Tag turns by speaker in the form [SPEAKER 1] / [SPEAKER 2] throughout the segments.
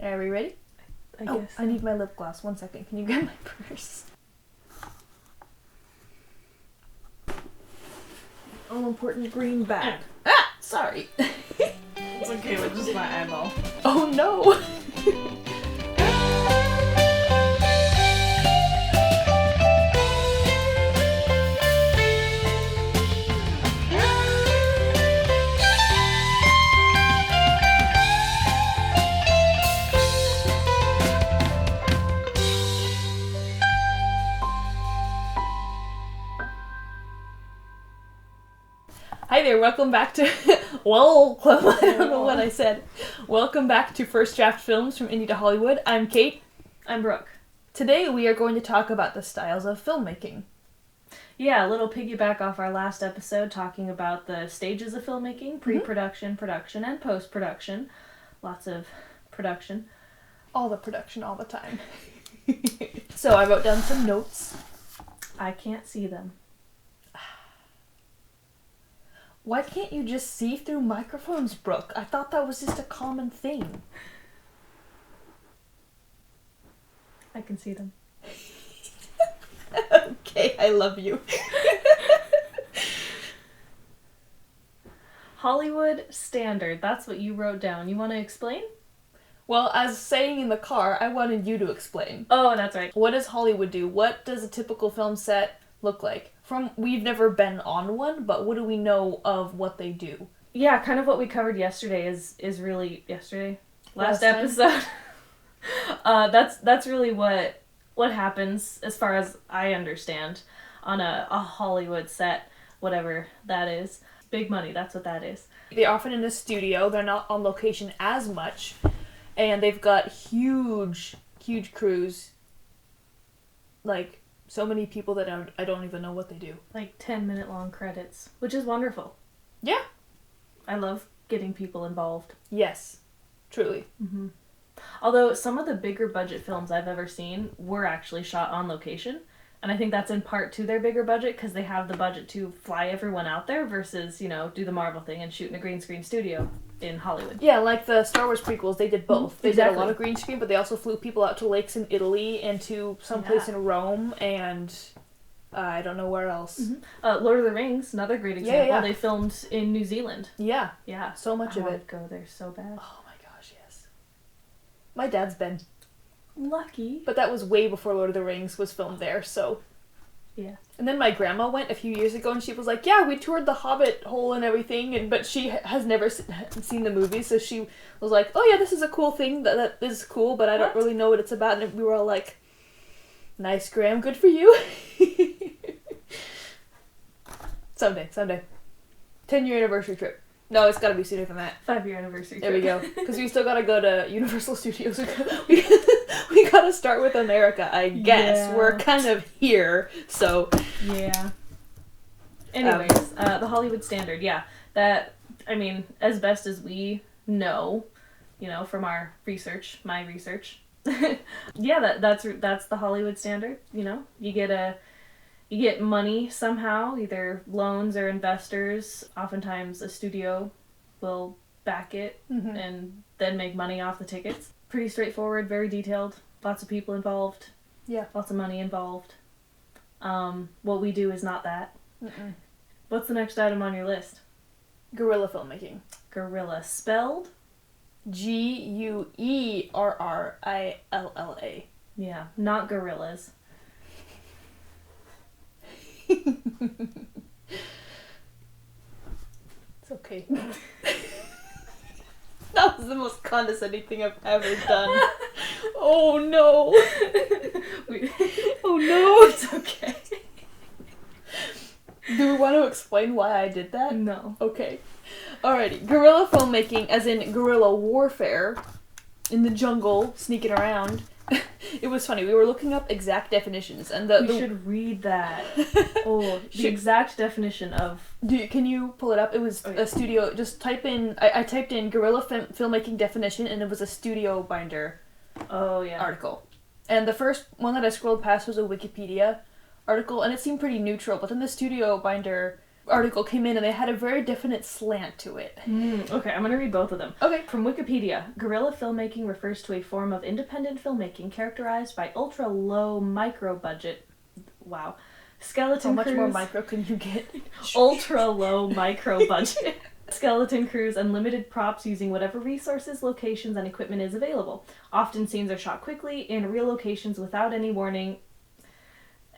[SPEAKER 1] Are we ready?
[SPEAKER 2] I guess.
[SPEAKER 1] I need my lip gloss. 1 second. Can you grab my purse? All important green bag. Ah! Sorry.
[SPEAKER 2] It's okay with just my eyeball.
[SPEAKER 1] Oh no! Hi there, welcome back to... Welcome, I don't know what I said. Welcome back to First Draft Films from Indie to Hollywood. I'm Kate.
[SPEAKER 2] I'm Brooke.
[SPEAKER 1] Today we are going to talk about the styles of filmmaking.
[SPEAKER 2] Yeah, a little piggyback off our last episode talking about the stages of filmmaking, pre-production, production, and post-production. Lots of production.
[SPEAKER 1] All the production, all the time. So I wrote down some notes.
[SPEAKER 2] I can't see them.
[SPEAKER 1] Why can't you just see through microphones, Brooke? I thought that was just a common thing.
[SPEAKER 2] I can see them.
[SPEAKER 1] Okay, I love you.
[SPEAKER 2] Hollywood standard. That's what you wrote down. You want to explain?
[SPEAKER 1] Well, as saying in the car, I wanted you to explain.
[SPEAKER 2] Oh, that's right.
[SPEAKER 1] What does Hollywood do? What does a typical film set look like? We've never been on one, but what do we know of what they do?
[SPEAKER 2] Yeah, kind of what we covered yesterday is really yesterday. Last
[SPEAKER 1] time?
[SPEAKER 2] episode. That's really what happens as far as I understand on a Hollywood set, whatever that is. Big money, that's what that is.
[SPEAKER 1] They're often in a studio, they're not on location as much, and they've got huge crews, like so many people that I don't even know what they do.
[SPEAKER 2] Like 10-minute long credits, which is wonderful.
[SPEAKER 1] Yeah.
[SPEAKER 2] I love getting people involved.
[SPEAKER 1] Yes, truly.
[SPEAKER 2] Mm-hmm. Although some of the bigger budget films I've ever seen were actually shot on location. And I think that's in part to their bigger budget because they have the budget to fly everyone out there versus, do the Marvel thing and shoot in a green screen studio in Hollywood.
[SPEAKER 1] Yeah, like the Star Wars prequels, they did both. They
[SPEAKER 2] Exactly.
[SPEAKER 1] did a lot of green screen, but they also flew people out to lakes in Italy and to someplace in Rome and I don't know where else.
[SPEAKER 2] Mm-hmm. Lord of the Rings, another great example.
[SPEAKER 1] Yeah.
[SPEAKER 2] They filmed in New Zealand.
[SPEAKER 1] Yeah.
[SPEAKER 2] Yeah.
[SPEAKER 1] So much of
[SPEAKER 2] I
[SPEAKER 1] it.
[SPEAKER 2] would go there so bad.
[SPEAKER 1] Oh my gosh, yes. My dad's been.
[SPEAKER 2] Lucky.
[SPEAKER 1] But that was way before Lord of the Rings was filmed there, so...
[SPEAKER 2] Yeah.
[SPEAKER 1] And then my grandma went a few years ago and she was like, yeah, we toured the Hobbit hole and everything, but she has never seen the movie, so she was like, oh yeah, this is a cool thing, that is cool, but I don't really know what it's about, and we were all like, nice, Graham, good for you. Someday. 10-year anniversary trip. No, it's gotta be sooner than that.
[SPEAKER 2] 5-year anniversary
[SPEAKER 1] There
[SPEAKER 2] trip.
[SPEAKER 1] we go. Because we still gotta go to Universal Studios. We gotta start with America, I guess.
[SPEAKER 2] Yeah.
[SPEAKER 1] We're kind of here, so...
[SPEAKER 2] Yeah. Anyways, the Hollywood standard, yeah. That, as best as we know, from our research, my research. Yeah, that's the Hollywood standard, You get money somehow, either loans or investors. Oftentimes a studio will back it and then make money off the tickets. Pretty straightforward, very detailed, lots of people involved.
[SPEAKER 1] Yeah.
[SPEAKER 2] Lots of money involved. What we do is not that.
[SPEAKER 1] Mm-mm.
[SPEAKER 2] What's the next item on your list?
[SPEAKER 1] Guerrilla filmmaking.
[SPEAKER 2] Guerrilla. Spelled?
[SPEAKER 1] Guerrilla.
[SPEAKER 2] Yeah, not gorillas.
[SPEAKER 1] It's okay. That was the most condescending thing I've ever done. Oh no. Oh no.
[SPEAKER 2] It's okay.
[SPEAKER 1] Do we want to explain why I did that?
[SPEAKER 2] No.
[SPEAKER 1] Okay. Alrighty. Guerrilla filmmaking, as in guerrilla warfare, in the jungle, sneaking around. It was funny. We were looking up exact definitions, and
[SPEAKER 2] we should read that. Oh, the exact definition of...
[SPEAKER 1] Can you pull it up? It was a studio... Just type in... I typed in guerrilla filmmaking definition, and it was a studio binder article. And the first one that I scrolled past was a Wikipedia article, and it seemed pretty neutral, but then the studio binder article came in and they had a very definite slant to it.
[SPEAKER 2] Okay, I'm going to read both of them.
[SPEAKER 1] Okay.
[SPEAKER 2] From Wikipedia, guerrilla filmmaking refers to a form of independent filmmaking characterized by ultra-low micro-budget... Wow. Skeleton
[SPEAKER 1] How
[SPEAKER 2] crews...
[SPEAKER 1] much more micro can you get?
[SPEAKER 2] Ultra-low micro-budget. Skeleton crews and limited props using whatever resources, locations, and equipment is available. Often scenes are shot quickly in real locations without any warning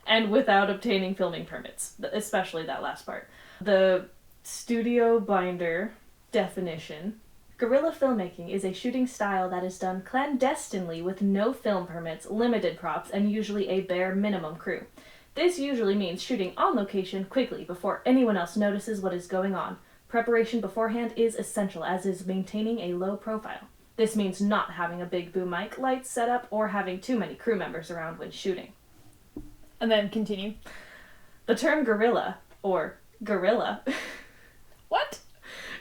[SPEAKER 2] and without obtaining filming permits, especially that last part. The studio binder definition: guerrilla filmmaking is a shooting style that is done clandestinely with no film permits, limited props, and usually a bare minimum crew. This usually means shooting on location quickly before anyone else notices what is going on. Preparation beforehand is essential, as is maintaining a low profile. This means not having a big boom mic, lights set up, or having too many crew members around when shooting.
[SPEAKER 1] And then continue.
[SPEAKER 2] The term guerrilla, or guerrilla,
[SPEAKER 1] What?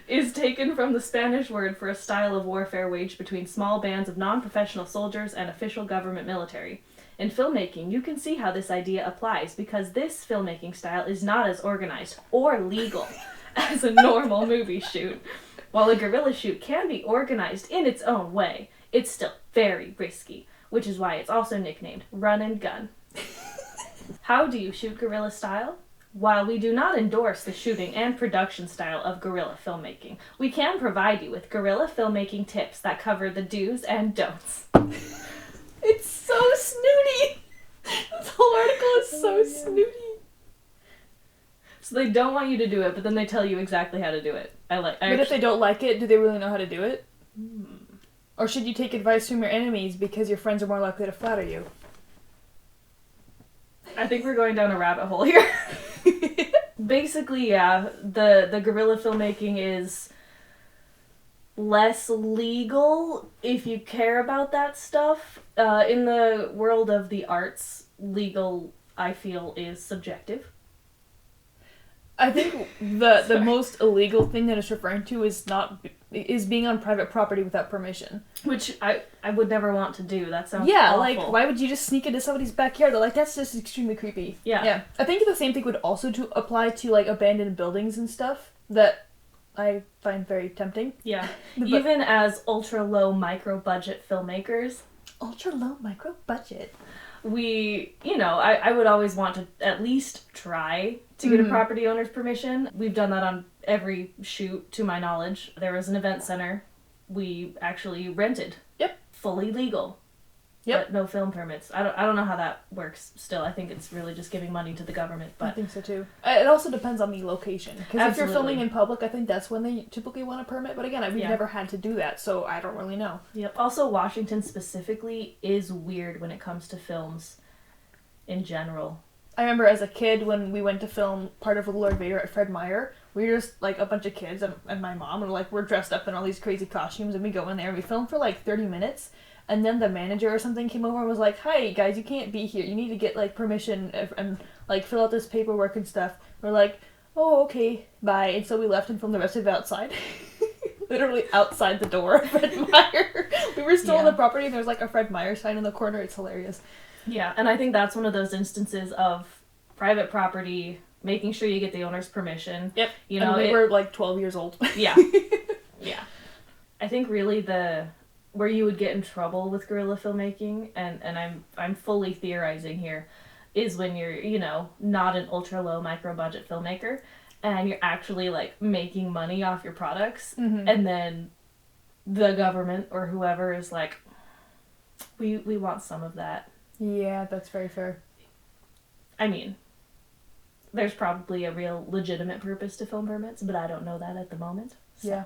[SPEAKER 2] is taken from the Spanish word for a style of warfare waged between small bands of non-professional soldiers and official government military. In filmmaking, you can see how this idea applies, because this filmmaking style is not as organized or legal as a normal movie shoot. While a guerrilla shoot can be organized in its own way, it's still very risky, which is why it's also nicknamed run and gun. How do you shoot guerrilla style? While we do not endorse the shooting and production style of guerrilla filmmaking, we can provide you with guerrilla filmmaking tips that cover the do's and don'ts.
[SPEAKER 1] It's so snooty! This whole article is so snooty.
[SPEAKER 2] So they don't want you to do it, but then they tell you exactly how to do it.
[SPEAKER 1] But if they don't like it, do they really know how to do it? Or should you take advice from your enemies because your friends are more likely to flatter you?
[SPEAKER 2] I think we're going down a rabbit hole here. Basically, yeah, the guerrilla filmmaking is less legal if you care about that stuff. In the world of the arts, legal, I feel, is subjective.
[SPEAKER 1] I think the most illegal thing that it's referring to is being on private property without permission.
[SPEAKER 2] Which I would never want to do. That sounds
[SPEAKER 1] Yeah,
[SPEAKER 2] awful.
[SPEAKER 1] like, why would you just sneak into somebody's backyard? Like, that's just extremely creepy.
[SPEAKER 2] Yeah.
[SPEAKER 1] I think the same thing would also apply to, like, abandoned buildings and stuff that I find very tempting.
[SPEAKER 2] Yeah. Even as ultra-low micro-budget filmmakers.
[SPEAKER 1] Ultra-low micro-budget.
[SPEAKER 2] I would always want to at least try to get a property owner's permission. We've done that on every shoot, to my knowledge. There was an event center we actually rented.
[SPEAKER 1] Yep.
[SPEAKER 2] Fully legal.
[SPEAKER 1] Yep.
[SPEAKER 2] But no film permits. I don't know how that works still. I think it's really just giving money to the government. But
[SPEAKER 1] I think so too. It also depends on the location. Because if you're filming
[SPEAKER 2] Absolutely.
[SPEAKER 1] in public, I think that's when they typically want a permit. But again, we've
[SPEAKER 2] Yeah.
[SPEAKER 1] never had to do that, so I don't really know.
[SPEAKER 2] Yep. Also, Washington specifically is weird when it comes to films in general.
[SPEAKER 1] I remember as a kid when we went to film part of Lord Vader at Fred Meyer, we were just like a bunch of kids and my mom, and like we're dressed up in all these crazy costumes, and we go in there and we film for like 30 minutes, and then the manager or something came over and was like, "Hi guys, you can't be here. You need to get like permission and like fill out this paperwork and stuff." We're like, "Oh, okay, bye." And so we left and filmed the rest of it outside. Literally outside the door of Fred Meyer. We were still on the property and there's like a Fred Meyer sign in the corner. It's hilarious.
[SPEAKER 2] Yeah, and I think that's one of those instances of private property, making sure you get the owner's permission.
[SPEAKER 1] Yep.
[SPEAKER 2] You know,
[SPEAKER 1] and we were like 12 years old.
[SPEAKER 2] Yeah. Yeah. I think really where you would get in trouble with guerrilla filmmaking, and I'm fully theorizing here, is when you're, not an ultra low micro budget filmmaker and you're actually like making money off your products, and then the government or whoever is like, we want some of that.
[SPEAKER 1] Yeah, that's very fair.
[SPEAKER 2] I mean, there's probably a real legitimate purpose to film permits, but I don't know that at the moment. So.
[SPEAKER 1] Yeah.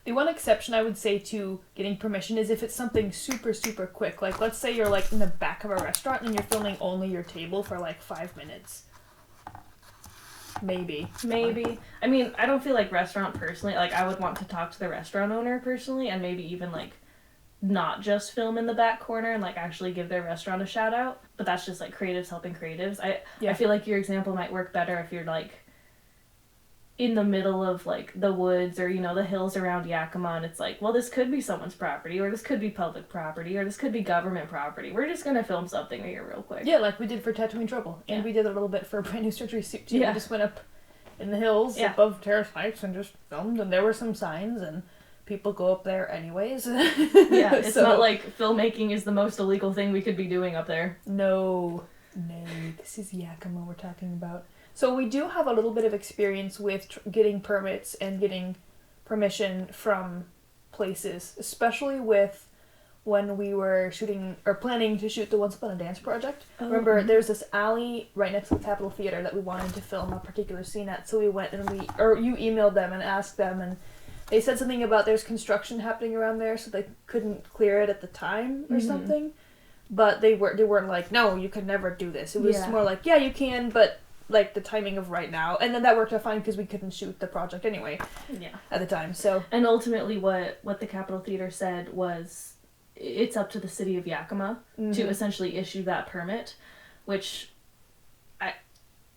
[SPEAKER 1] The one exception I would say to getting permission is if it's something super, super quick. Like, let's say you're like in the back of a restaurant and you're filming only your table for like 5 minutes. Maybe.
[SPEAKER 2] I mean, I don't feel like restaurant personally, like I would want to talk to the restaurant owner personally and maybe even like not just film in the back corner and like actually give their restaurant a shout out. But that's just like creatives helping creatives. I feel like your example might work better if you're like in the middle of like the woods or the hills around Yakima, and it's like, well, this could be someone's property, or this could be public property, or this could be government property. We're just gonna film something here real quick.
[SPEAKER 1] Yeah, like we did for Tatooine Trouble, and we did a little bit for Brand New Surgery Suit too.
[SPEAKER 2] Yeah.
[SPEAKER 1] We just went up in the hills
[SPEAKER 2] Yeah.
[SPEAKER 1] above Terrace Heights and just filmed, and there were some signs, and people go up there anyways.
[SPEAKER 2] Yeah, it's not like filmmaking is the most illegal thing we could be doing up there.
[SPEAKER 1] No, this is Yakima we're talking about. So we do have a little bit of experience with getting permits and getting permission from places, especially with when we were shooting or planning to shoot the Once Upon a Dance project. Remember, there's this alley right next to the Capitol Theater that we wanted to film a particular scene at, so we went and you emailed them and asked them, and they said something about there's construction happening around there, so they couldn't clear it at the time or something. But they weren't like, no, you could never do this. It was more like, yeah, you can, but like the timing of right now. And then that worked out fine because we couldn't shoot the project anyway.
[SPEAKER 2] Yeah.
[SPEAKER 1] At the time, so.
[SPEAKER 2] And ultimately what the Capitol Theater said was it's up to the city of Yakima to essentially issue that permit, which I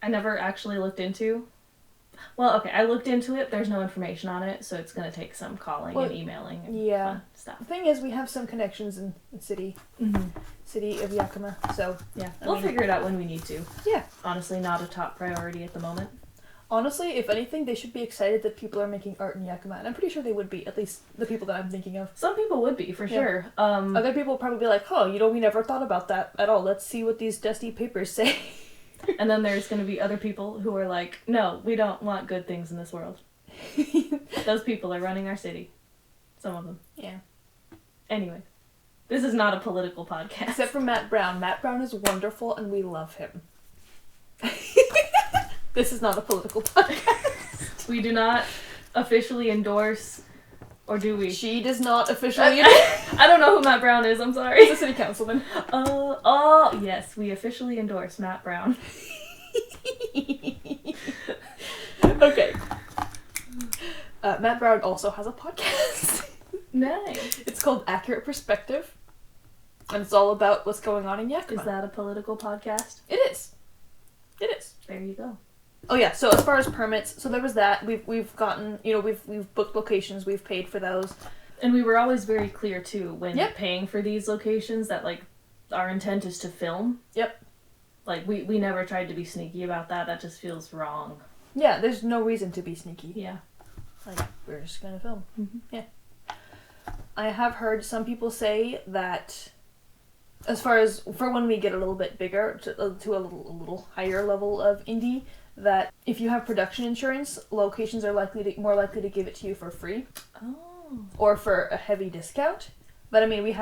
[SPEAKER 2] never actually looked into. Well, okay, I looked into it. There's no information on it, so it's going to take some calling and emailing and fun stuff.
[SPEAKER 1] The thing is, we have some connections in the city of Yakima, so...
[SPEAKER 2] Yeah, we'll figure it out when we need to.
[SPEAKER 1] Yeah.
[SPEAKER 2] Honestly, not a top priority at the moment.
[SPEAKER 1] Honestly, if anything, they should be excited that people are making art in Yakima, and I'm pretty sure they would be, at least the people that I'm thinking of.
[SPEAKER 2] Some people would be, for sure.
[SPEAKER 1] Other people would probably be like, oh, we never thought about that at all. Let's see what these dusty papers say.
[SPEAKER 2] And then there's going to be other people who are like, no, we don't want good things in this world. Those people are running our city. Some of them.
[SPEAKER 1] Yeah.
[SPEAKER 2] Anyway, this is not a political podcast.
[SPEAKER 1] Except for Matt Brown. Matt Brown is wonderful, and we love him. This is not a political podcast.
[SPEAKER 2] We do not officially endorse, or do we?
[SPEAKER 1] She does not officially...
[SPEAKER 2] I don't know who Matt Brown is, I'm sorry.
[SPEAKER 1] He's a city councilman.
[SPEAKER 2] Yes, we officially endorse Matt Brown.
[SPEAKER 1] Okay. Matt Brown also has a podcast.
[SPEAKER 2] Nice.
[SPEAKER 1] It's called Accurate Perspective. And it's all about what's going on in Yakima.
[SPEAKER 2] Is that a political podcast?
[SPEAKER 1] It is. It is.
[SPEAKER 2] There you go.
[SPEAKER 1] Oh yeah, so as far as permits, so there was that. We've gotten, we've booked locations, we've paid for those.
[SPEAKER 2] And we were always very clear too when paying for these locations that like our intent is to film.
[SPEAKER 1] Yep.
[SPEAKER 2] Like we never tried to be sneaky about that. That just feels wrong.
[SPEAKER 1] Yeah, there's no reason to be sneaky.
[SPEAKER 2] Yeah.
[SPEAKER 1] Like, we're just gonna film.
[SPEAKER 2] Mm-hmm.
[SPEAKER 1] Yeah. I have heard some people say that as far as for when we get a little bit bigger to a little higher level of indie, that if you have production insurance, locations are more likely to give it to you for free.
[SPEAKER 2] Oh.
[SPEAKER 1] Or for a heavy discount. But I mean, we're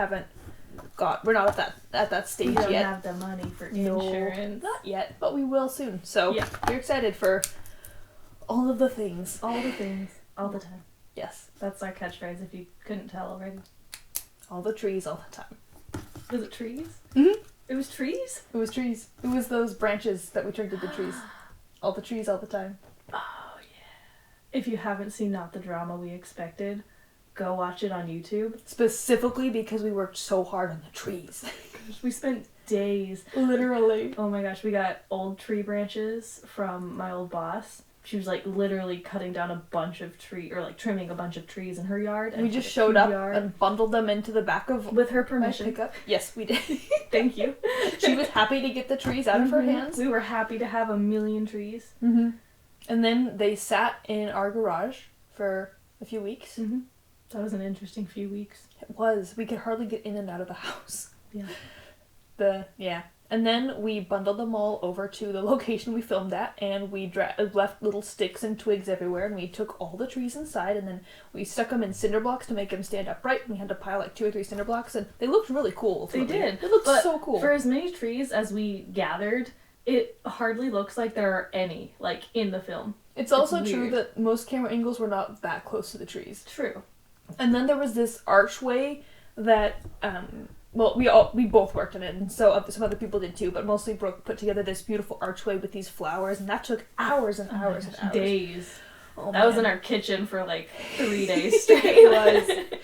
[SPEAKER 1] not at that stage yet.
[SPEAKER 2] We don't have the money for insurance.
[SPEAKER 1] Not yet, but we will soon. So we're excited for all of the things.
[SPEAKER 2] All the things. All the time.
[SPEAKER 1] Yes.
[SPEAKER 2] That's our catchphrase if you couldn't tell already.
[SPEAKER 1] All the trees all the time.
[SPEAKER 2] Was it trees?
[SPEAKER 1] Mm-hmm.
[SPEAKER 2] It was trees?
[SPEAKER 1] It was trees. It was those branches that we turned into trees. All the trees all the time.
[SPEAKER 2] Oh, yeah. If you haven't seen Not the Drama We Expected, go watch it on YouTube.
[SPEAKER 1] Specifically because we worked so hard on the trees.
[SPEAKER 2] We spent days.
[SPEAKER 1] Literally.
[SPEAKER 2] Oh my gosh, we got old tree branches from my old boss. She was like literally cutting down a bunch of trimming a bunch of trees in her yard.
[SPEAKER 1] And we just showed up and bundled them into the back of
[SPEAKER 2] with her permission.
[SPEAKER 1] Pickup. Yes, we did.
[SPEAKER 2] Thank you.
[SPEAKER 1] She was happy to get the trees out of her hands.
[SPEAKER 2] We were happy to have 1,000,000 trees.
[SPEAKER 1] Mm-hmm. And then they sat in our garage for a few weeks.
[SPEAKER 2] Mm-hmm. That was an interesting few weeks.
[SPEAKER 1] It was. We could hardly get in and out of the house.
[SPEAKER 2] Yeah.
[SPEAKER 1] And then we bundled them all over to the location we filmed at, and we left little sticks and twigs everywhere, and we took all the trees inside, and then we stuck them in cinder blocks to make them stand upright, and we had to pile like 2 or 3 cinder blocks, and they looked really cool.
[SPEAKER 2] They did.
[SPEAKER 1] They looked so cool.
[SPEAKER 2] For as many trees as we gathered, it hardly looks like there are any, like, in the film.
[SPEAKER 1] It's also true that most camera angles were not that close to the trees.
[SPEAKER 2] True.
[SPEAKER 1] And then there was this archway that, we both worked on it, and so some other people did too, but mostly Brooke put together this beautiful archway with these flowers, and that took hours and hours and hours.
[SPEAKER 2] Days.
[SPEAKER 1] Oh,
[SPEAKER 2] that was in our kitchen for like 3 days straight.
[SPEAKER 1] It was.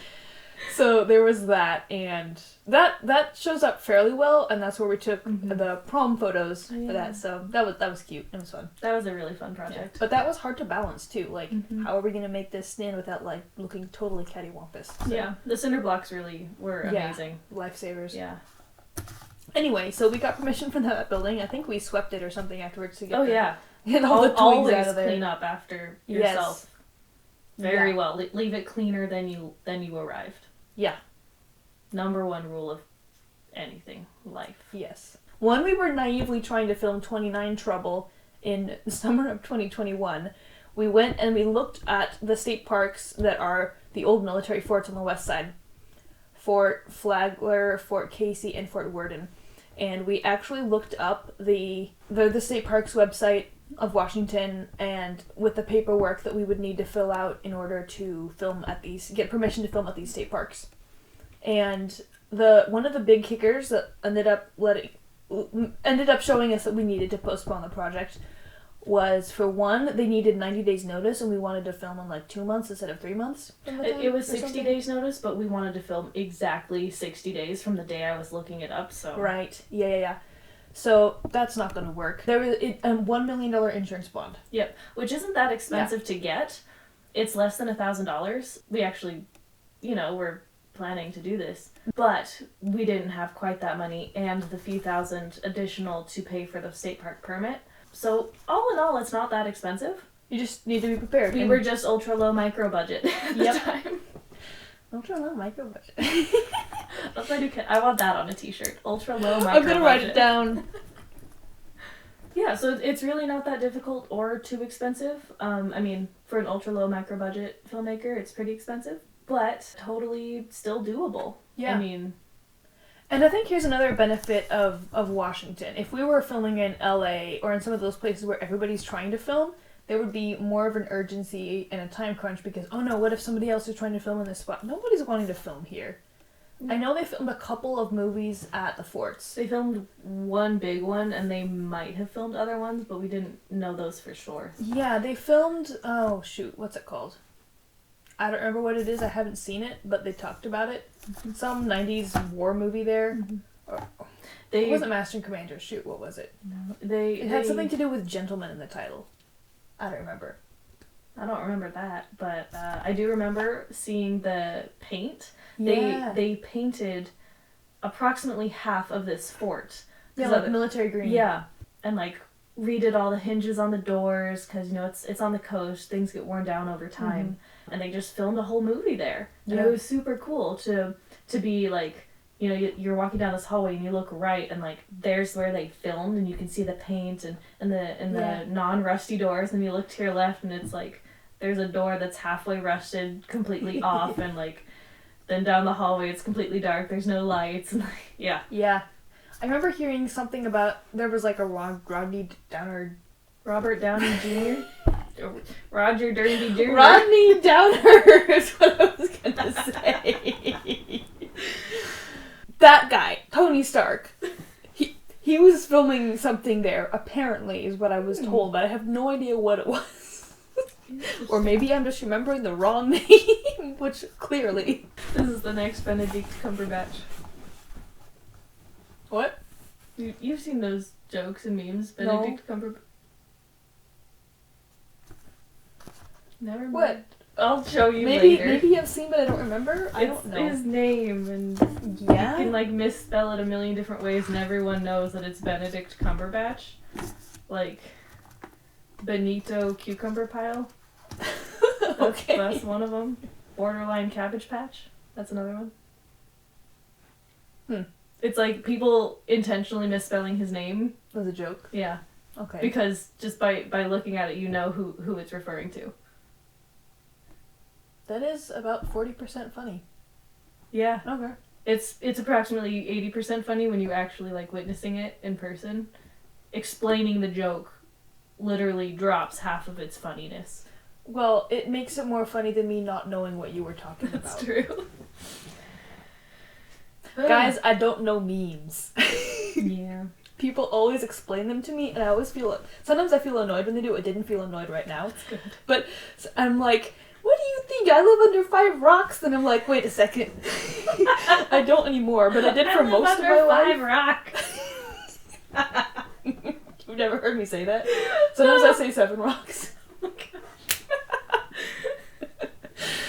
[SPEAKER 1] So there was that, and that shows up fairly well, and that's where we took the prom photos for that. So that was cute. It was fun.
[SPEAKER 2] That was a really fun project.
[SPEAKER 1] Yeah. But that was hard to balance too. Like, how are we gonna make this stand without like looking totally cattywampus? So.
[SPEAKER 2] Yeah, the cinder blocks really were amazing.
[SPEAKER 1] Lifesavers.
[SPEAKER 2] Yeah.
[SPEAKER 1] Anyway, so we got permission from that building. I think we swept it or something afterwards to get get
[SPEAKER 2] all
[SPEAKER 1] the twigs
[SPEAKER 2] always
[SPEAKER 1] out of there.
[SPEAKER 2] clean up after yourself. Very well. Leave it cleaner than you arrived.
[SPEAKER 1] Yeah.
[SPEAKER 2] Number one rule of anything, life.
[SPEAKER 1] Yes. When we were naively trying to film 29 Trouble in the summer of 2021, we went and we looked at the state parks that are the old military forts on the west side. Fort Flagler, Fort Casey, and Fort Worden. And we actually looked up the state parks website of Washington and with the paperwork that we would need to fill out in order to get permission to film at these state parks. And one of the big kickers that ended up showing us that we needed to postpone the project was, for one, they needed 90 days notice, and we wanted to film in like 2 months instead of 3 months.
[SPEAKER 2] It was 60 days notice, but we wanted to film exactly 60 days from the day I was looking it up. So
[SPEAKER 1] right, yeah. So that's not going to work. There was a $1 million insurance bond.
[SPEAKER 2] Yep, which isn't that expensive to get. It's less than $1,000. We actually, were planning to do this, but we didn't have quite that money and the few thousand additional to pay for the state park permit. So all in all, it's not that expensive.
[SPEAKER 1] You just need to be prepared.
[SPEAKER 2] We were just ultra low micro budget at the time.
[SPEAKER 1] Ultra low micro budget.
[SPEAKER 2] I want that on a t-shirt. Ultra low micro budget.
[SPEAKER 1] I'm gonna write it down.
[SPEAKER 2] Yeah, so it's really not that difficult or too expensive. For an ultra low micro budget filmmaker, it's pretty expensive, but totally still doable.
[SPEAKER 1] Yeah. And I think here's another benefit of Washington. If we were filming in LA or in some of those places where everybody's trying to film, there would be more of an urgency and a time crunch because, oh no, what if somebody else is trying to film in this spot? Nobody's wanting to film here. I know they filmed a couple of movies at the forts.
[SPEAKER 2] They filmed one big one, and they might have filmed other ones, but we didn't know those for sure.
[SPEAKER 1] Yeah, they filmed, what's it called? I don't remember what it is, I haven't seen it, but they talked about it. Some 90s war movie there. It wasn't Master and Commander, what was it?
[SPEAKER 2] No,
[SPEAKER 1] it had something to do with gentlemen in the title. I don't remember.
[SPEAKER 2] I don't remember that, but I do remember seeing the paint.
[SPEAKER 1] Yeah.
[SPEAKER 2] They painted approximately half of this fort.
[SPEAKER 1] Yeah, like military green.
[SPEAKER 2] Yeah, and redid all the hinges on the doors because it's on the coast. Things get worn down over time, and they just filmed a whole movie there. And it was super cool to be you're walking down this hallway and you look right and there's where they filmed and you can see the paint and the non-rusty doors, and you look to your left and it's there's a door that's halfway rusted completely off and then down the hallway it's completely dark, there's no lights, and
[SPEAKER 1] yeah. I remember hearing something about there was a
[SPEAKER 2] Robert Downey Jr. Roger Derby Jr.
[SPEAKER 1] Rodney Downer is what I was gonna say. That guy, Tony Stark. He was filming something there, apparently, is what I was told, but I have no idea what it was. Or maybe I'm just remembering the wrong name, which clearly.
[SPEAKER 2] This is the next Benedict Cumberbatch.
[SPEAKER 1] What?
[SPEAKER 2] You've seen those jokes and memes, Benedict Cumberbatch. Never mind.
[SPEAKER 1] What?
[SPEAKER 2] I'll show you later.
[SPEAKER 1] Maybe I've seen, but I don't remember. I don't know.
[SPEAKER 2] His name, and you can misspell it a million different ways, and everyone knows that it's Benedict Cumberbatch. Benito Cucumber Pile.
[SPEAKER 1] Okay.
[SPEAKER 2] That's one of them. Borderline Cabbage Patch. That's another one. It's people intentionally misspelling his name.
[SPEAKER 1] Was a joke?
[SPEAKER 2] Yeah.
[SPEAKER 1] Okay.
[SPEAKER 2] Because just by looking at it, you know who it's referring to.
[SPEAKER 1] That is about 40% funny.
[SPEAKER 2] Yeah.
[SPEAKER 1] Okay.
[SPEAKER 2] It's approximately 80% funny when you actually witnessing it in person. Explaining the joke literally drops half of its funniness.
[SPEAKER 1] Well, it makes it more funny than me not knowing what you were talking about.
[SPEAKER 2] That's true.
[SPEAKER 1] Guys, I don't know memes.
[SPEAKER 2] Yeah.
[SPEAKER 1] People always explain them to me, and I always sometimes I feel annoyed when they do. I didn't feel annoyed right now.
[SPEAKER 2] That's good.
[SPEAKER 1] But I'm what do you think? I live under 5 rocks? And I'm wait a second. I don't anymore, but I did for most of my life.
[SPEAKER 2] 5 rocks.
[SPEAKER 1] You've never heard me say that? Sometimes I say 7 rocks.
[SPEAKER 2] Oh my gosh.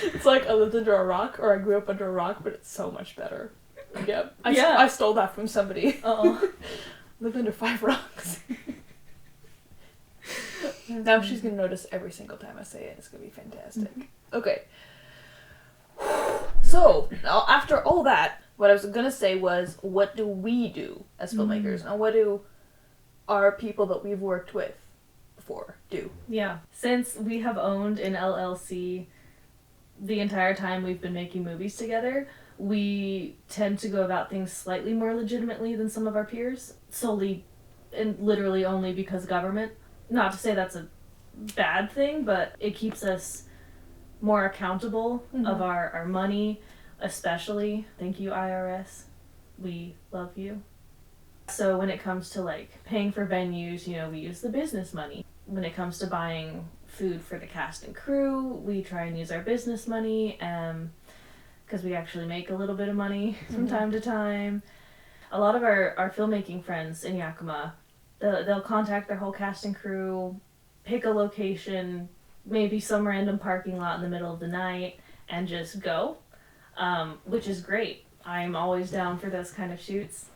[SPEAKER 1] It's I lived under a rock, or I grew up under a rock, but it's so much better. Yep.
[SPEAKER 2] Yeah.
[SPEAKER 1] I stole that from somebody.
[SPEAKER 2] Oh.
[SPEAKER 1] Lived under 5 rocks. Now she's gonna notice every single time I say it. It's gonna be fantastic. Okay. So, now after all that, what I was gonna say was, what do we do as filmmakers? And what do our people that we've worked with before do?
[SPEAKER 2] Yeah. Since we have owned an LLC the entire time we've been making movies together, we tend to go about things slightly more legitimately than some of our peers, solely and literally only because government. Not to say that's a bad thing, but it keeps us more accountable of our money, especially. Thank you, IRS. We love you. So when it comes to like paying for venues, you know, we use the business money. When it comes to buying food for the cast and crew, we try and use our business money, because we actually make a little bit of money from time to time. A lot of our filmmaking friends in Yakima, they'll contact their whole cast and crew, pick a location, maybe some random parking lot in the middle of the night, and just go, which is great. I'm always down for those kind of shoots.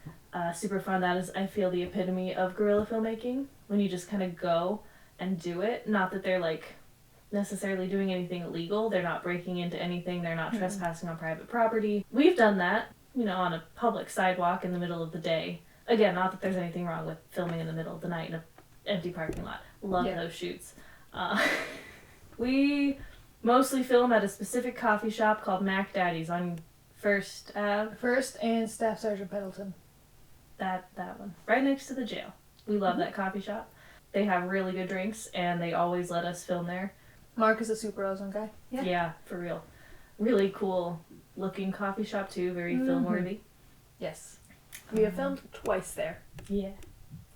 [SPEAKER 2] Super fun. That is, I feel, the epitome of guerrilla filmmaking, when you just kind of go and do it. Not that they're like necessarily doing anything illegal. They're not breaking into anything. They're not trespassing on private property. We've done that, you know, on a public sidewalk in the middle of the day. Again, not that there's anything wrong with filming in the middle of the night in an empty parking lot. Love those shoots. We mostly film at a specific coffee shop called Mac Daddy's on First Ave.
[SPEAKER 1] First and Staff Sergeant Pendleton.
[SPEAKER 2] That one. Right next to the jail. We love that coffee shop. They have really good drinks, and they always let us film there.
[SPEAKER 1] Mark is a super awesome guy.
[SPEAKER 2] Yeah, for real. Really cool looking coffee shop too, very film worthy.
[SPEAKER 1] Yes. We have filmed twice there.
[SPEAKER 2] Yeah.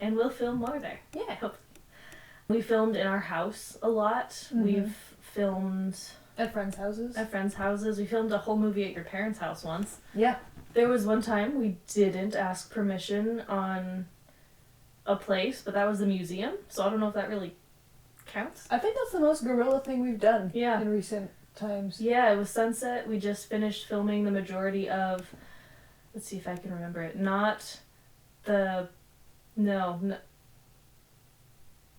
[SPEAKER 2] And we'll film more there.
[SPEAKER 1] Yeah.
[SPEAKER 2] Hopefully. We filmed in our house a lot. We've filmed
[SPEAKER 1] at friends' houses.
[SPEAKER 2] At friends' houses. We filmed a whole movie at your parents' house once.
[SPEAKER 1] Yeah.
[SPEAKER 2] There was one time we didn't ask permission on a place, but that was the museum, so I don't know if that really counts.
[SPEAKER 1] I think that's the most guerrilla thing we've done
[SPEAKER 2] Yeah.
[SPEAKER 1] in recent times.
[SPEAKER 2] Yeah, it was sunset. We just finished filming the majority of, let's see if I can remember it, no.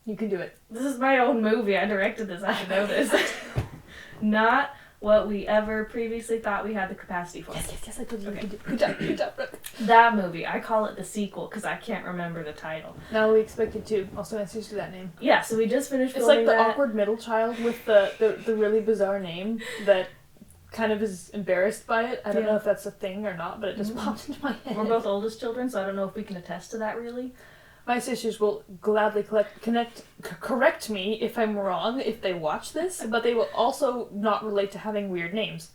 [SPEAKER 1] You can do it.
[SPEAKER 2] This is my own movie. I directed this. I should know this. Not what we ever previously thought we had the capacity for.
[SPEAKER 1] Yes, I told you. Okay. Good job, Brooke.
[SPEAKER 2] That movie. I call it the sequel because I can't remember the title.
[SPEAKER 1] Now we expected to. Also answers to that name.
[SPEAKER 2] Yeah, so we just finished
[SPEAKER 1] filming.
[SPEAKER 2] filming
[SPEAKER 1] It's like the awkward middle child with the really bizarre name that kind of is embarrassed by it. I don't know if that's a thing or not, but it just popped into my head.
[SPEAKER 2] We're both oldest children, so I don't know if we can attest to that really.
[SPEAKER 1] My sisters will gladly correct me if I'm wrong if they watch this, but they will also not relate to having weird names.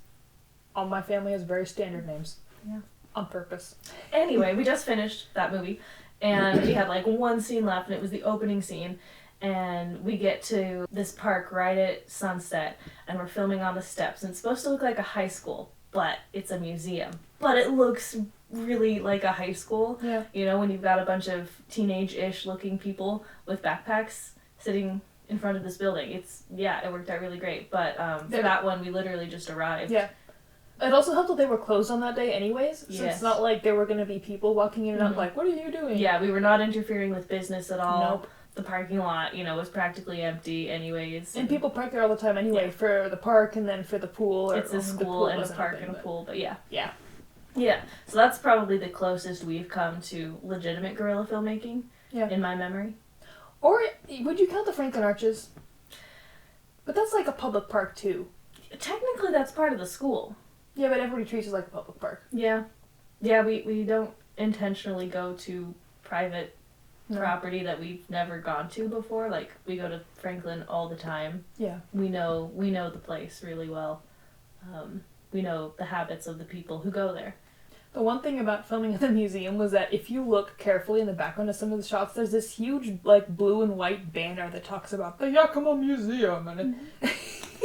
[SPEAKER 1] All my family has very standard names.
[SPEAKER 2] Yeah.
[SPEAKER 1] On purpose.
[SPEAKER 2] Anyway, we just finished that movie, and we had like one scene left, and it was the opening scene, and we get to this park right at sunset, and we're filming on the steps, and it's supposed to look like a high school, but it's a museum. But it looks really like a high school.
[SPEAKER 1] Yeah.
[SPEAKER 2] You know, when you've got a bunch of teenage-ish looking people with backpacks sitting in front of this building. It worked out really great. But for that one, we literally just arrived.
[SPEAKER 1] Yeah. It also helped that they were closed on that day anyways, so
[SPEAKER 2] Yes.
[SPEAKER 1] it's not like there were going to be people walking in and out like, what are you doing?
[SPEAKER 2] Yeah, we were not interfering with business at all.
[SPEAKER 1] Nope.
[SPEAKER 2] The parking lot, was practically empty anyways.
[SPEAKER 1] And people park there all the time anyway, for the park and then for the pool.
[SPEAKER 2] It's a school and a park and a pool, but yeah.
[SPEAKER 1] Yeah.
[SPEAKER 2] Yeah, so that's probably the closest we've come to legitimate guerrilla filmmaking in my memory.
[SPEAKER 1] Or would you count the Franklin Arches? But that's like a public park too.
[SPEAKER 2] Technically that's part of the school.
[SPEAKER 1] Yeah, but everybody treats it like a public park.
[SPEAKER 2] Yeah. Yeah, we don't intentionally go to private property that we've never gone to before. Like, we go to Franklin all the time.
[SPEAKER 1] Yeah.
[SPEAKER 2] We know the place really well. We know the habits of the people who go there.
[SPEAKER 1] The one thing about filming at the museum was that if you look carefully in the background of some of the shots, there's this huge, like, blue and white banner that talks about the Yakima Museum. And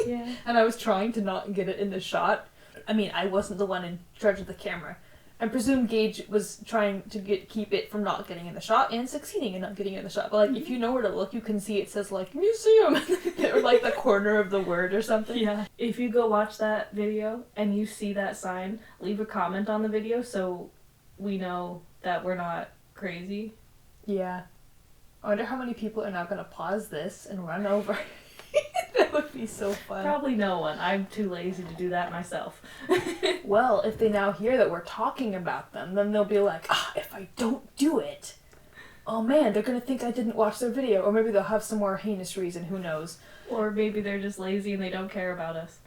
[SPEAKER 2] Yeah.
[SPEAKER 1] And I was trying to not get it in the shot. I mean, I wasn't the one in charge of the camera. I presume Gage was trying to keep it from not getting in the shot and succeeding in not getting in the shot. But like, if you know where to look, you can see it says like museum or like the corner of the word or something.
[SPEAKER 2] Yeah. If you go watch that video and you see that sign, leave a comment on the video so we know that we're not crazy.
[SPEAKER 1] Yeah. I wonder how many people are now going to pause this and run over. That would be so fun.
[SPEAKER 2] Probably no one. I'm too lazy to do that myself.
[SPEAKER 1] Well, if they now hear that we're talking about them, then they'll be like, if I don't do it, oh man, they're going to think I didn't watch their video. Or maybe they'll have some more heinous reason, who knows.
[SPEAKER 2] Or maybe they're just lazy and they don't care about us.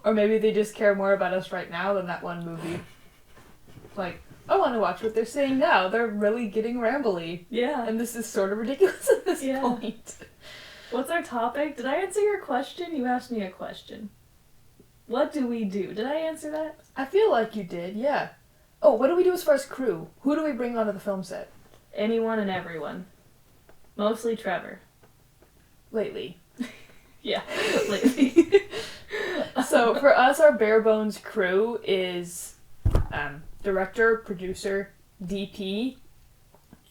[SPEAKER 1] Or maybe they just care more about us right now than that one movie. Like, I want to watch what they're saying now. They're really getting rambly.
[SPEAKER 2] Yeah.
[SPEAKER 1] And this is sort of ridiculous at this point.
[SPEAKER 2] What's our topic? Did I answer your question? You asked me a question. What do we do? Did I answer that?
[SPEAKER 1] I feel like you did, yeah. Oh, what do we do as far as crew? Who do we bring onto the film set?
[SPEAKER 2] Anyone and everyone. Mostly Trevor.
[SPEAKER 1] Lately.
[SPEAKER 2] Yeah, lately.
[SPEAKER 1] So for us, our bare bones crew is director, producer, DP,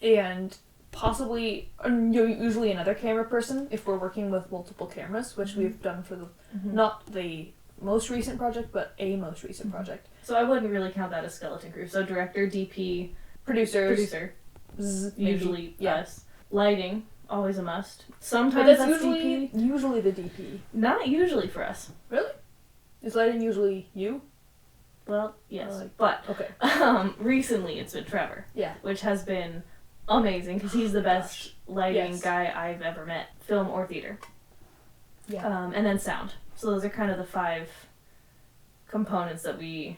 [SPEAKER 1] and possibly usually another camera person if we're working with multiple cameras, which we've done for the not the most recent project, but a most recent project.
[SPEAKER 2] So I wouldn't really count that as skeleton crew. So director, DP,
[SPEAKER 1] producer,
[SPEAKER 2] usually
[SPEAKER 1] yeah.
[SPEAKER 2] us. Lighting, always a must. Sometimes that's
[SPEAKER 1] usually the DP.
[SPEAKER 2] Not usually for us.
[SPEAKER 1] Really? Is lighting usually you?
[SPEAKER 2] Well, yes,
[SPEAKER 1] Like,
[SPEAKER 2] but
[SPEAKER 1] okay.
[SPEAKER 2] Recently it's been Trevor.
[SPEAKER 1] Yeah.
[SPEAKER 2] Which has been amazing because he's the best lighting
[SPEAKER 1] Yes.
[SPEAKER 2] guy I've ever met, film or theater.
[SPEAKER 1] Yeah.
[SPEAKER 2] And then sound. So those are kind of the 5 components that we,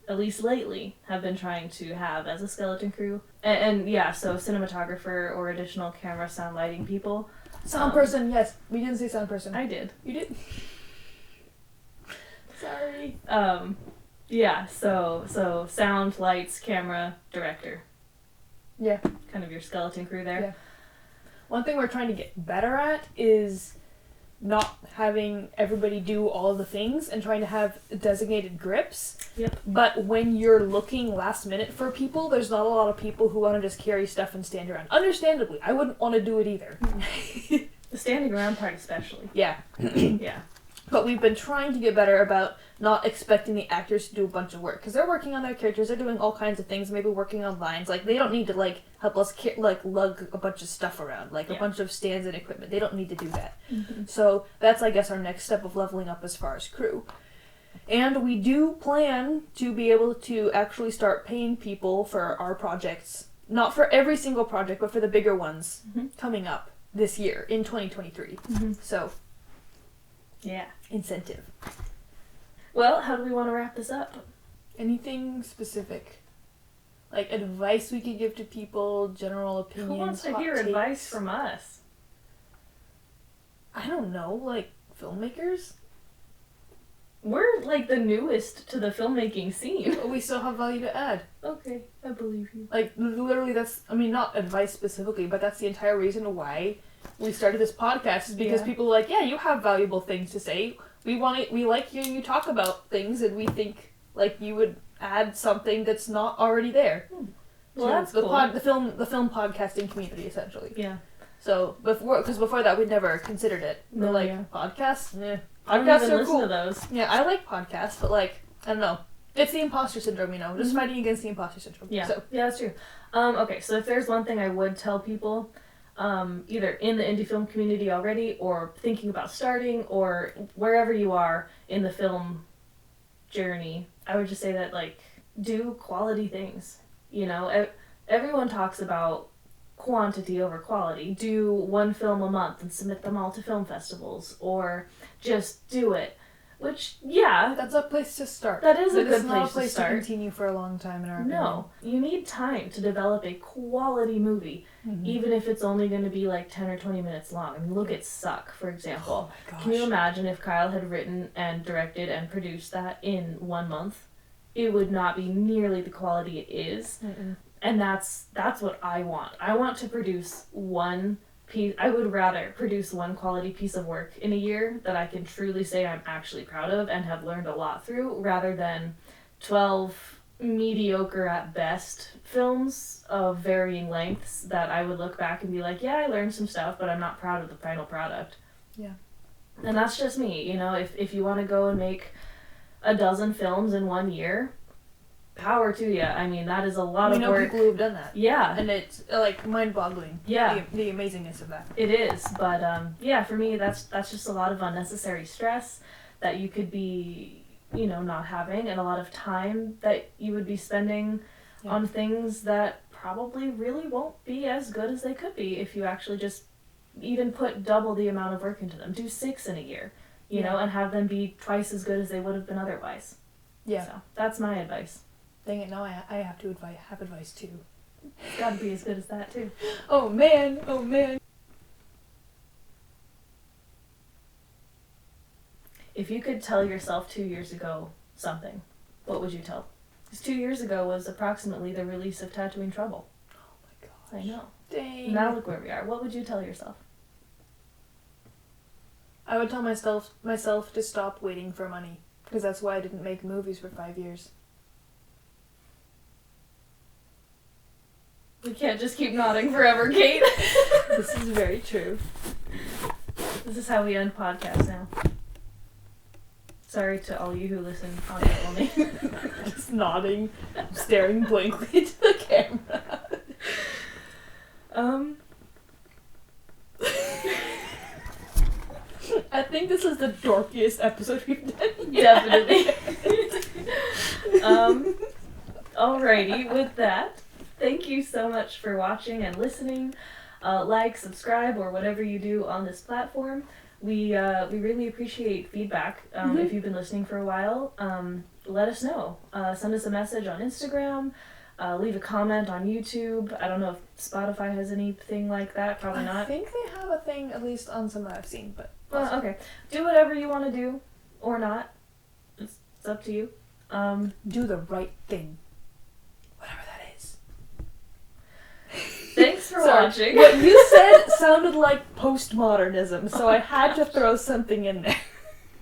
[SPEAKER 2] at least lately, have been trying to have as a skeleton crew. And yeah, so cinematographer or additional camera, sound, lighting people.
[SPEAKER 1] Sound person, yes. We didn't say sound person.
[SPEAKER 2] I did.
[SPEAKER 1] You did? Sorry.
[SPEAKER 2] Yeah, so sound, lights, camera, director.
[SPEAKER 1] Yeah.
[SPEAKER 2] Kind of your skeleton crew there.
[SPEAKER 1] Yeah. One thing we're trying to get better at is not having everybody do all the things and trying to have designated grips.
[SPEAKER 2] Yep.
[SPEAKER 1] But when you're looking last minute for people, there's not a lot of people who want to just carry stuff and stand around. Understandably, I wouldn't want to do it either.
[SPEAKER 2] The standing around part especially.
[SPEAKER 1] Yeah.
[SPEAKER 2] Yeah.
[SPEAKER 1] But we've been trying to get better about not expecting the actors to do a bunch of work. Because they're working on their characters, they're doing all kinds of things, maybe working on lines. Like, they don't need to, like, help us, lug a bunch of stuff around. Like, a bunch of stands and equipment. They don't need to do that.
[SPEAKER 2] Mm-hmm.
[SPEAKER 1] So, that's, I guess, our next step of leveling up as far as crew. And we do plan to be able to actually start paying people for our projects. Not for every single project, but for the bigger ones coming up this year, in 2023.
[SPEAKER 2] Mm-hmm.
[SPEAKER 1] So,
[SPEAKER 2] yeah.
[SPEAKER 1] incentive.
[SPEAKER 2] Well, how do we want to wrap this up?
[SPEAKER 1] Anything specific? Like advice we could give to people, general opinions,
[SPEAKER 2] Who wants to
[SPEAKER 1] hot
[SPEAKER 2] hear
[SPEAKER 1] takes?
[SPEAKER 2] advice from us?
[SPEAKER 1] I don't know, like filmmakers?
[SPEAKER 2] We're like the newest to the filmmaking scene.
[SPEAKER 1] But we still have value to add.
[SPEAKER 2] Okay, I believe you.
[SPEAKER 1] Like, literally that's, I mean, not advice specifically, but that's the entire reason why we started this podcast, is because people are like, yeah, you have valuable things to say. We like hearing you talk about things, and we think, like, you would add something that's not already there.
[SPEAKER 2] Well,
[SPEAKER 1] to
[SPEAKER 2] that's
[SPEAKER 1] the
[SPEAKER 2] cool.
[SPEAKER 1] the film podcasting community, essentially.
[SPEAKER 2] Yeah.
[SPEAKER 1] So, before that, we'd never considered it. We're like, podcasts?
[SPEAKER 2] I don't
[SPEAKER 1] Podcasts
[SPEAKER 2] even
[SPEAKER 1] are
[SPEAKER 2] listen
[SPEAKER 1] cool.
[SPEAKER 2] to those.
[SPEAKER 1] Yeah, I like podcasts, but like, I don't know. It's the imposter syndrome, you know. Just fighting against the imposter syndrome.
[SPEAKER 2] Yeah,
[SPEAKER 1] So.
[SPEAKER 2] yeah, that's true. Okay, so if there's one thing I would tell people, either in the indie film community already, or thinking about starting, or wherever you are in the film journey, I would just say that, like, do quality things. You know, everyone talks about quantity over quality. Do one film a month and submit them all to film festivals, or just do it. Which, yeah,
[SPEAKER 1] That's a place to start.
[SPEAKER 2] that is a
[SPEAKER 1] But
[SPEAKER 2] good
[SPEAKER 1] it's not a
[SPEAKER 2] place to
[SPEAKER 1] place to
[SPEAKER 2] start.
[SPEAKER 1] continue for a long time in our opinion.
[SPEAKER 2] No, you need time to develop a quality movie, even if it's only going to be like 10 or 20 minutes long. I mean, look at Suck, for example.
[SPEAKER 1] Oh my gosh.
[SPEAKER 2] Can you imagine if Kyle had written and directed and produced that in 1 month? It would not be nearly the quality it is. And that's what I want. I want to produce one piece. I would rather produce one quality piece of work in a year that I can truly say I'm actually proud of and have learned a lot through, rather than 12 mediocre at best films of varying lengths that I would look back and be like, yeah, I learned some stuff, but I'm not proud of the final product.
[SPEAKER 1] Yeah.
[SPEAKER 2] And that's just me, you know, if you want to go and make a dozen films in 1 year, power to you. I mean, that is a lot of work.
[SPEAKER 1] We know people who've done that.
[SPEAKER 2] Yeah.
[SPEAKER 1] And it's, like, mind-boggling.
[SPEAKER 2] Yeah.
[SPEAKER 1] The amazingness of that.
[SPEAKER 2] It is, but, yeah, for me, that's just a lot of unnecessary stress that you could be, you know, not having, and a lot of time that you would be spending on things that probably really won't be as good as they could be if you actually just even put double the amount of work into them. Do 6 in a year, you know, and have them be twice as good as they would have been otherwise.
[SPEAKER 1] Yeah.
[SPEAKER 2] So that's my advice.
[SPEAKER 1] Dang it, now I have to have advice too.
[SPEAKER 2] It's gotta be as good as that too.
[SPEAKER 1] Oh man, oh man.
[SPEAKER 2] If you could tell yourself 2 years ago something, what would you tell? Because 2 years ago was approximately the release of Tattooing Trouble.
[SPEAKER 1] Oh my gosh.
[SPEAKER 2] I know.
[SPEAKER 1] Dang.
[SPEAKER 2] Now look where we are. What would you tell yourself?
[SPEAKER 1] I would tell myself to stop waiting for money. Because that's why I didn't make movies for 5 years.
[SPEAKER 2] We can't just keep nodding forever, Kate.
[SPEAKER 1] This is very true.
[SPEAKER 2] This is how we end podcasts now. Sorry to all you who listen audio only.
[SPEAKER 1] Just nodding, staring blankly to the camera. I think this is the dorkiest episode we've done.
[SPEAKER 2] Definitely. Alrighty, with that, thank you so much for watching and listening. Like, subscribe, or whatever you do on this platform. We really appreciate feedback. If you've been listening for a while, let us know. Send us a message on Instagram. Leave a comment on YouTube. I don't know if Spotify has anything like that. Probably not.
[SPEAKER 1] I think they have a thing, at least on some that I've seen, but...
[SPEAKER 2] Okay. Do whatever you want to do, or not. It's up to you.
[SPEAKER 1] Do the right thing. Whatever that is.
[SPEAKER 2] Thanks for watching.
[SPEAKER 1] What you said sounded like postmodernism, so I had to throw something in there.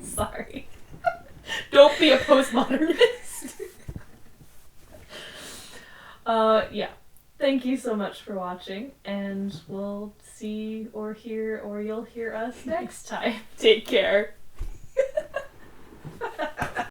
[SPEAKER 2] Sorry.
[SPEAKER 1] Don't be a postmodernist.
[SPEAKER 2] Yeah. Thank you so much for watching, and we'll see or hear, or you'll hear us next time.
[SPEAKER 1] Take care.